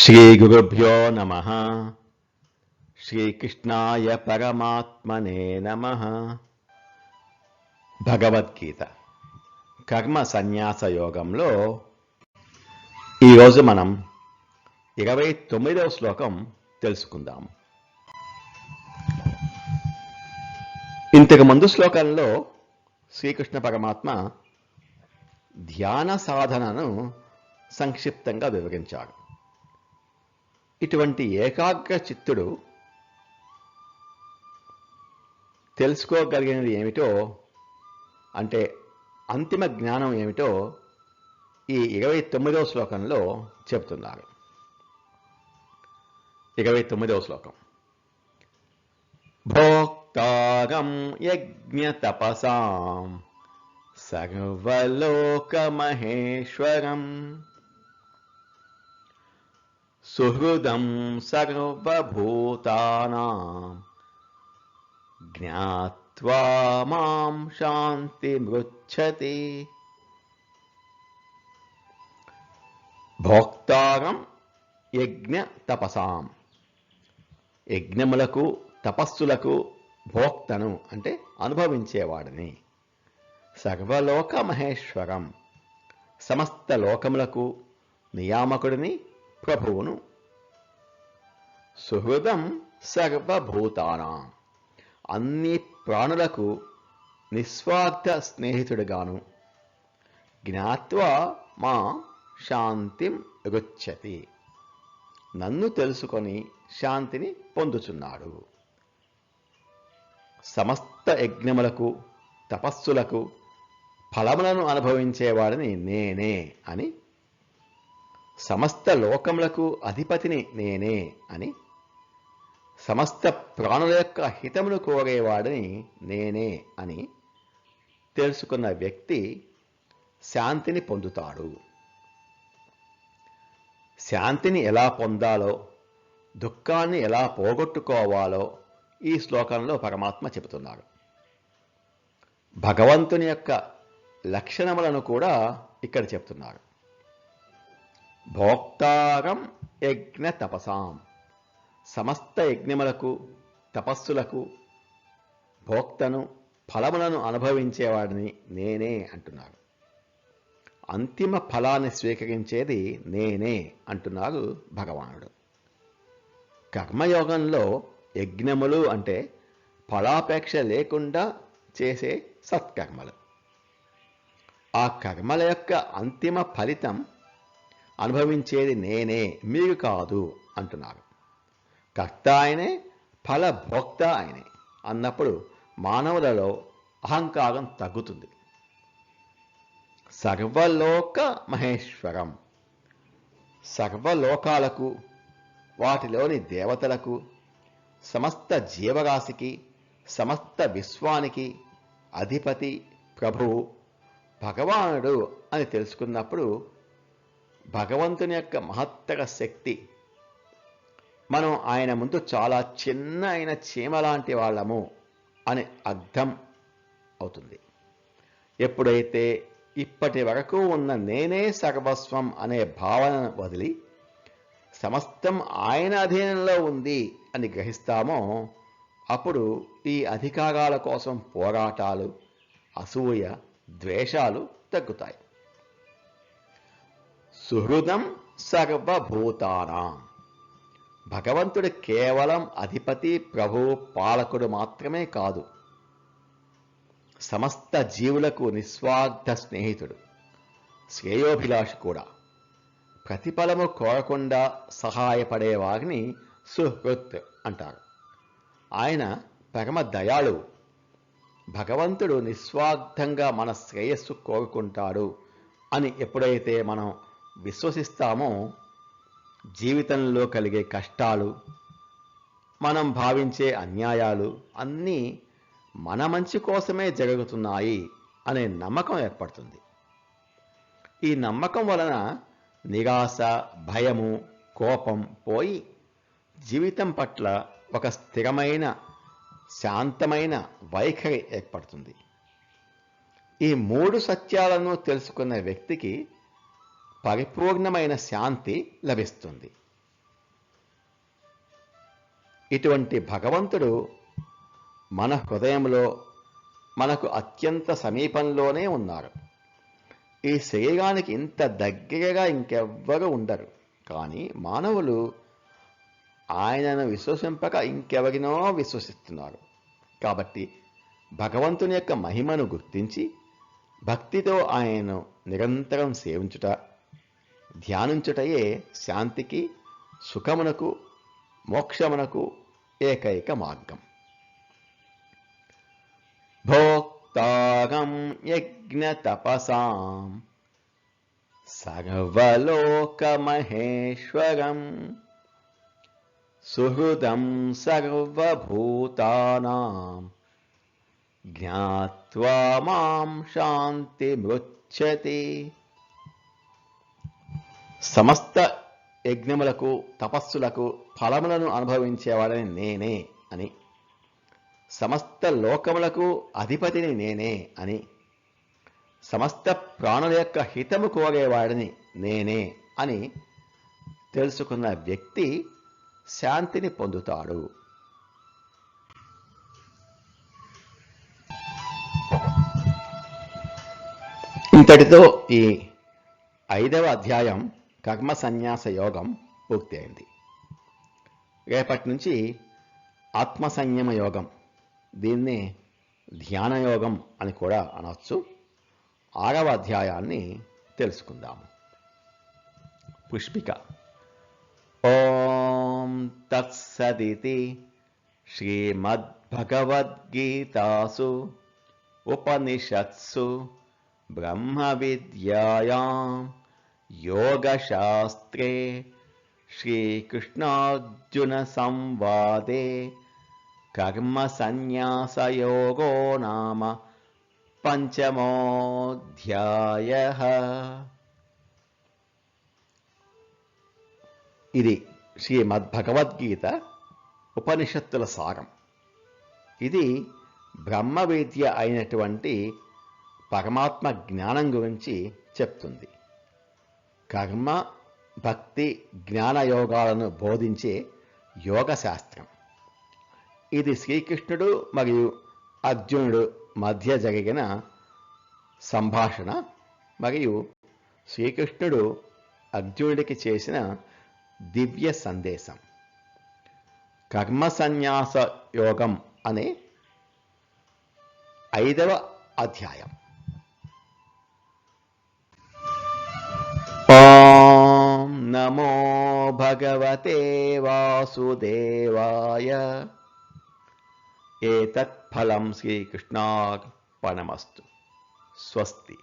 శ్రీగురుభ్యో నమః. శ్రీకృష్ణాయ పరమాత్మనే నమః. భగవద్గీత కర్మ సన్యాస యోగంలో ఈరోజు మనం 29వ శ్లోకం తెలుసుకుందాము. ఇంతకు ముందు శ్లోకంలో శ్రీకృష్ణ పరమాత్మ ధ్యాన సాధనను సంక్షిప్తంగా వివరించారు. ఇటువంటి ఏకాగ్ర చిత్తుడు తెలుసుకోగలిగినది ఏమిటో, అంటే అంతిమ జ్ఞానం ఏమిటో ఈ 29వ శ్లోకంలో చెబుతున్నారు. 29వ శ్లోకం. భోక్తారం యజ్ఞ తపసాం సర్వలోకమహేశ్వరం సుహృదం సర్వభూతానాం జ్ఞాత్వా మాం శాంతిమృచ్ఛతి. భోక్తారం యజ్ఞ తపసాం, యజ్ఞములకు తపస్సులకు భోక్తను అంటే అనుభవించేవాడిని. సర్వలోక మహేశ్వరం, సమస్త లోకములకు నియామకుడిని, ప్రభువును. సుహృదం సర్వభూతానాం, అన్ని ప్రాణులకు నిస్వార్థ స్నేహితుడిగాను. జ్ఞాత్వా మా శాంతిం రుచ్ఛతి, నన్ను తెలుసుకొని శాంతిని పొందుచున్నాడు. సమస్త యజ్ఞములకు తపస్సులకు ఫలములను అనుభవించేవాడిని నేనే అని, సమస్త లోకములకు అధిపతిని నేనే అని, సమస్త ప్రాణుల యొక్క హితమును కోరేవాడిని నేనే అని తెలుసుకున్న వ్యక్తి శాంతిని పొందుతాడు. శాంతిని ఎలా పొందాలో, దుఃఖాన్ని ఎలా పోగొట్టుకోవాలో ఈ శ్లోకంలో పరమాత్మ చెబుతున్నారు. భగవంతుని యొక్క లక్షణములను కూడా ఇక్కడ చెప్తున్నారు. భోక్తారం యజ్ఞ తపసాం, సమస్త యజ్ఞములకు తపస్సులకు భోక్తను, ఫలములను అనుభవించేవాడిని నేనే అంటున్నారు. అంతిమ ఫలాన్ని స్వీకరించేది నేనే అంటున్నారు భగవానుడు. కర్మయోగంలో యజ్ఞములు అంటే ఫలాపేక్ష లేకుండా చేసే సత్కర్మలు. ఆ కర్మల యొక్క అంతిమ ఫలితం అనుభవించేది నేనే, మీరు కాదు అంటున్నారు. కర్త ఆయనే, ఫలభోక్త ఆయనే అన్నప్పుడు మానవులలో అహంకారం తగ్గుతుంది. సర్వలోక మహేశ్వరం, సర్వలోకాలకు, వాటిలోని దేవతలకు, సమస్త జీవరాశికి, సమస్త విశ్వానికి అధిపతి, ప్రభువు భగవానుడు అని తెలుసుకున్నప్పుడు భగవంతుని యొక్క మహత్తర శక్తి, మనం ఆయన ముందు చాలా చిన్న అయిన చీమ లాంటి వాళ్ళము అని అర్థం అవుతుంది. ఎప్పుడైతే ఇప్పటి వరకు ఉన్న నేనే సర్వస్వం అనే భావనను వదిలి సమస్తం ఆయన అధీనంలో ఉంది అని గ్రహిస్తామో అప్పుడు ఈ అధికారాల కోసం పోరాటాలు, అసూయ, ద్వేషాలు తగ్గుతాయి. సుహృదం సర్వభూతానాం, భగవంతుడు కేవలం అధిపతి, ప్రభు, పాలకుడు మాత్రమే కాదు, సమస్త జీవులకు నిస్వార్థ స్నేహితుడు, శ్రేయోభిలాషి కూడా. ప్రతిఫలము కోరకుండా సహాయపడేవారిని సుహృత్ అంటారు. ఆయన పరమ దయాళువు. భగవంతుడు నిస్వార్థంగా మన శ్రేయస్సు కోరుకుంటాడు అని ఎప్పుడైతే మనం విశ్వసిస్తామో జీవితంలో కలిగే కష్టాలు, మనం భావించే అన్యాయాలు అన్నీ మన మంచి కోసమే జరుగుతున్నాయి అనే నమ్మకం ఏర్పడుతుంది. ఈ నమ్మకం వలన నిరాశ, భయము, కోపం పోయి జీవితం పట్ల ఒక స్థిరమైన, శాంతమైన వైఖరి ఏర్పడుతుంది. ఈ మూడు సత్యాలను తెలుసుకున్న వ్యక్తికి పరిపూర్ణమైన శాంతి లభిస్తుంది. ఇటువంటి భగవంతుడు మన హృదయంలో మనకు అత్యంత సమీపంలోనే ఉన్నారు. ఈ శరీరానికి ఇంత దగ్గరగా ఇంకెవ్వరూ ఉండరు. కానీ మానవులు ఆయనను విశ్వసింపక ఇంకెవరినో విశ్వసిస్తున్నారు. కాబట్టి భగవంతుని యొక్క మహిమను గుర్తించి భక్తితో ఆయనను నిరంతరం సేవించుట, ధ్యానించుటయే శాంతికి, సుఖమునకు, మోక్షమునకు ఏకైక మార్గం. భోక్తారం యజ్ఞ తపసాం సర్వలోకమహేశ్వరం సుహృదం సర్వభూతానాం జ్ఞాత్వా మాం శాంతిమృచ్ఛతి. సమస్త యజ్ఞములకు, తపస్సులకు ఫలములను అనుభవించేవాడని నేనే అని, సమస్త లోకములకు అధిపతిని నేనే అని, సమస్త ప్రాణుల యొక్క హితము కోరేవాడిని నేనే అని తెలుసుకున్న వ్యక్తి శాంతిని పొందుతాడు. ఇంతటితో ఈ 5వ అధ్యాయం కర్మ సన్యాస యోగం పూర్తి అయింది. రేపటి నుంచి ఆత్మ సంయమ యోగం, దీన్ని ధ్యాన యోగం అని కూడా అనవచ్చు, 6వ అధ్యాయాన్ని తెలుసుకుందాము. పుష్పిక. ఓం తత్సదితి శ్రీమద్భగవద్గీతాసు ఉపనిషత్సు బ్రహ్మ విద్యాయాం యోగశాస్త్రే శ్రీకృష్ణార్జున సంవాదే కర్మ సన్యాసయోగో నామ పంచమోऽధ్యాయః. ఇది శ్రీమద్భగవద్గీత ఉపనిషత్తుల సారం. ఇది బ్రహ్మ విద్య అయినటువంటి పరమాత్మ జ్ఞానం గురించి చెప్తుంది. కర్మ, భక్తి, జ్ఞానయోగాలను బోధించే యోగ శాస్త్రం. ఇది శ్రీకృష్ణుడు మరియు అర్జునుడు మధ్య జరిగిన సంభాషణ మరియు శ్రీకృష్ణుడు అర్జునుడికి చేసిన దివ్య సందేశం. కర్మ సన్యాస యోగం అనే 5వ అధ్యాయం. ఓం నమో భగవతే వాసుదేవాయ. ఏతత్ ఫలం శ్రీకృష్ణార్పణమస్తు. స్వస్తి.